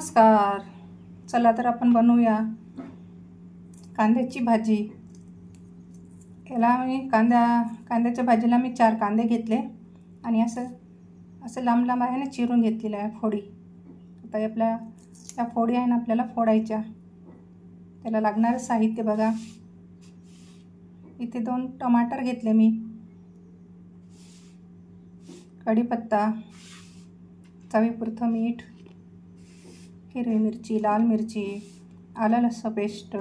नमस्कार. चला तर आपण बनवूया कांद्याची भाजी. याला मी कांद्याच्या भाजीला मी 4 कांदे घेतले आणि असं लांब लांब आहे ना चिरून घेतलेलं आहे फोडी. आता या फोडी आहे ना आपल्याला फोडायच्या. त्याला लागणारं साहित्य बघा. इथे 2 टमाटर घेतले मी, कढीपत्ता, चवीपुरतं मीठ, हिरवी मिरची, लाल मिरची, आलं लसूण पेस्ट,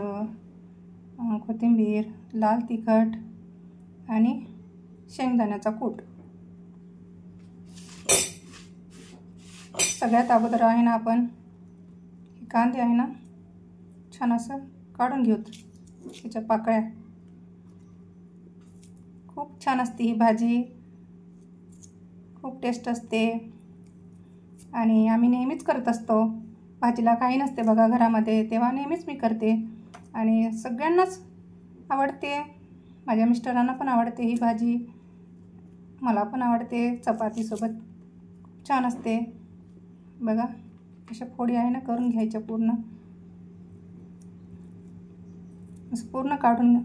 कोथिंबीर, लाल तिखट आणि शेंगदाण्याचा कूट. सगळ्यात अगोदर आहे ना आपण हे कांदे आहे ना छान असं काढून घेऊत. त्याच्या पाकळ्या. खूप छान असते ही भाजी, खूप टेस्ट असते आणि आम्ही नेहमीच करत असतो. भाजीला काही नसते बघा घरामध्ये, तेव्हा नेहमीच मी करते आणि सगळ्यांनाच आवडते. माझ्या मिस्टरांना पण आवडते ही भाजी, मला पण आवडते. चपातीसोबत छान असते बघा. अशा फोडी आहे ना करून घ्यायच्या पूर्ण. असं पूर्ण काढून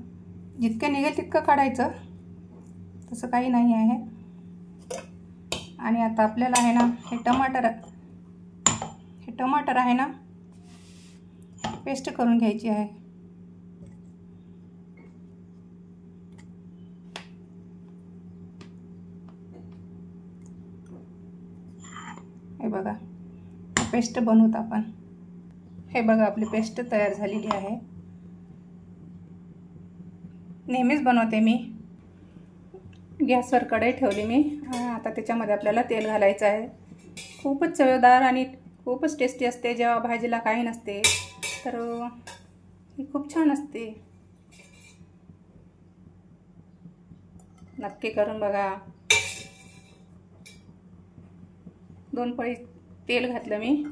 जितकं निघेल तितकं काढायचं, तसं काही नाही आहे. आणि आता आपल्याला आहे ना हे टमाटर आहे ना पेस्ट करून घ्यायची आहे. हे बघा पेस्ट बनवत आपण. हे बघा आपली पेस्ट तयार झालेली आहे. नेहमीच बनवते मी. गॅसवर कढई ठेवली मी. आता त्याच्यामध्ये आपल्याला तेल घालायचं आहे. खूपच चवदार आणि खूपच टेस्टी असते. जेव्हा भाजीला काही नसते तर ही खूप छान असते. नक्की करून बघा. 2 पळी तेल घातलं मी.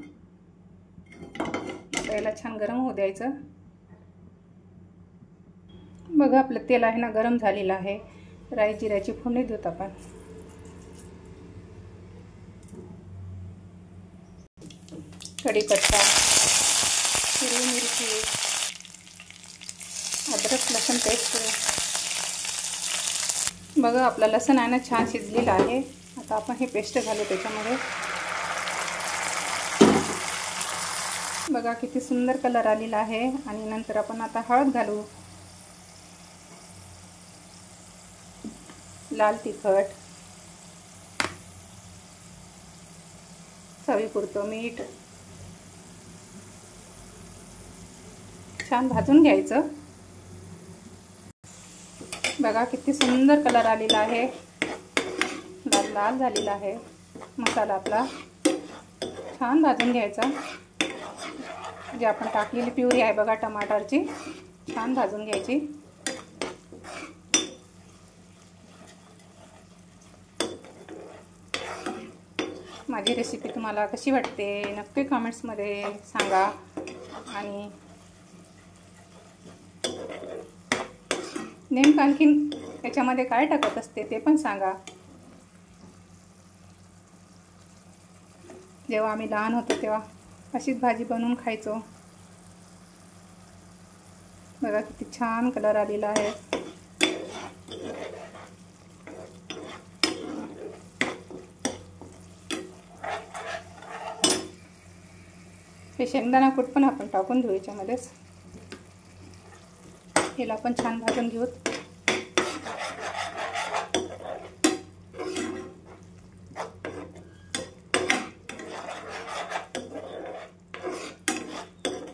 पहिला छान गरम होऊ द्यायचं. बघा आपलं तेल आहे ना गरम झालेलं आहे. राई जिऱ्याची फोडणी देत आपण. कढीपत्ता, हिरवी मिरची, अद्रक लसूण पेस्ट. बघा आपला लसूण आहे ना छान शिजलेला आहे. आता आपण हे पेस्ट घालू त्याच्यामध्ये. बघा किती सुंदर कलर आलेला आहे. आणि नंतर आपण आता हळद घालू, लाल तिखट, चवीपुरतं मीठ. छान भाजून घ्यायचं. बघा किती सुंदर कलर आलेला आहे. लाल लाल झालेला आहे मसाला आपला. छान भाजून घ्यायचा. जे आपण टाकलेली प्युरी आहे बघा टमाटरची, छान भाजून घ्यायची. माझी रेसिपी तुम्हाला कशी वाटते नक्की कमेंट्समध्ये सांगा. आणि नेमकं आणखीन याच्यामध्ये काय टाकत असते ते पण सांगा. जेव्हा आम्ही लहान होतो तेव्हा अशीच भाजी बनवून खायचो. बघा किती छान कलर आलेला आहे. हे शेंगदाणा कूट पण आपण टाकून घेऊ याच्यामध्येच. याला पण छान भाजून घेऊ.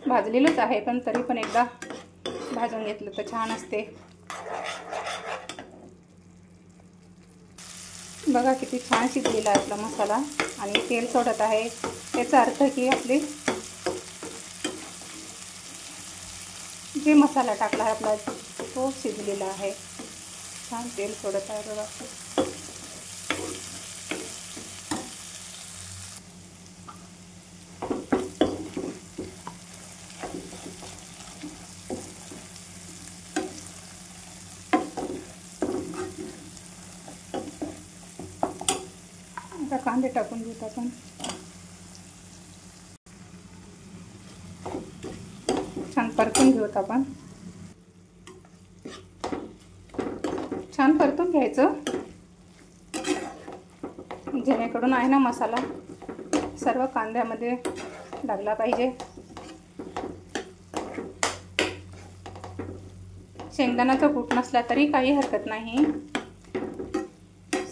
भाजलेलंच आहे पण तरी पण एकदा भाजून घेतलं तर छान असते. बघा किती छान शिजलेला आहे आपला मसाला आणि तेल सोडत आहे. याचा अर्थ की आपली जे मसाला टाकला आहे आपला तो शिजलेला आहे. छान तेल सोडत आहे बघा. आता कांदे टाकून घेऊ आपण. परतून घेऊत आपण. छान परतून घ्यायचं जेणेकरून आहे ना मसाला सर्व कांद्यामध्ये लागला पाहिजे. शेंगदाण्याचा कूट नसला तरी काही हरकत नाही,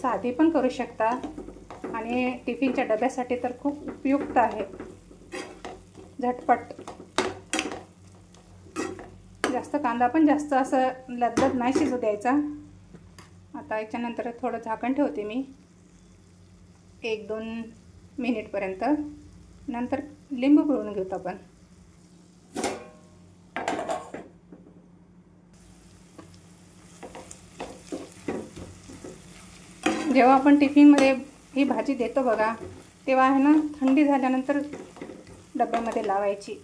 साधी पण करू शकता आणि टिफिनच्या डब्यासाठी तर खूप उपयुक्त आहे. झटपट. जास्त कांदा पण जास्त असं लदलद नाही शिजू द्यायचा. आता याच्यानंतर थोडं झाकण ठेवते मी 1-2 मिनिटपर्यंत. नंतर लिंबू पिळून घेऊ आपण. जेव्हा आपण टिफिनमध्ये ही भाजी देतो बघा, तेव्हा आहे ना थंडी झाल्यानंतर डब्यामध्ये लावायची.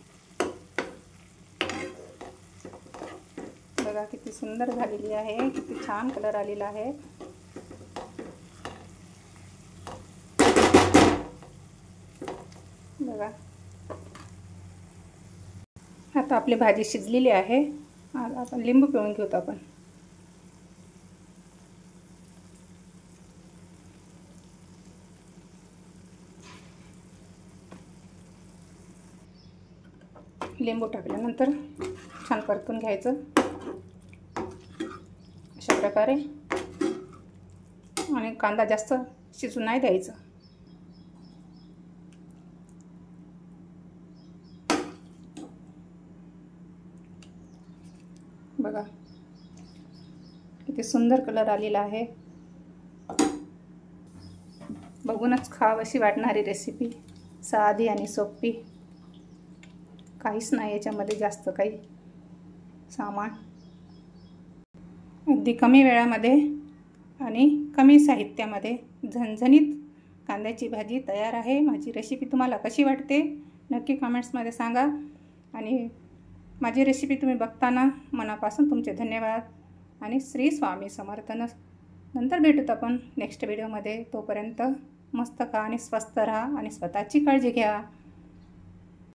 बघा किती सुंदर झालेली आहे, किती छान कलर आलेला आहे. बघा आता आपली भाजी शिजलेली आहे. आता लिंबू पिळून घेऊत आपण. लिंबू टाकल्यानंतर छान परतून घ्यायचं अशा प्रकारे. आणि कांदा जास्त शिजू नाही द्यायचं. बघा किती सुंदर कलर आलेला आहे. बघूनच खावीशी वाटणारी रेसिपी, साधी आणि सोपी. काहीच नाही याच्यामध्ये जास्त काही सामान. अगदी कमी वेळामध्ये आणि कमी साहित्यामध्ये झणझणीत कांद्याची भाजी तयार आहे. माझी रेसिपी तुम्हाला कशी वाटते नक्की कमेंट्समध्ये सांगा. आणि माझी रेसिपी तुम्ही बघताना मनापासून तुमचे धन्यवाद. आणि श्री स्वामी समर्थ. नंतर भेटूत आपण नेक्स्ट व्हिडिओमध्ये. तोपर्यंत मस्त खा आणि स्वस्त राहा आणि स्वतःची काळजी घ्या.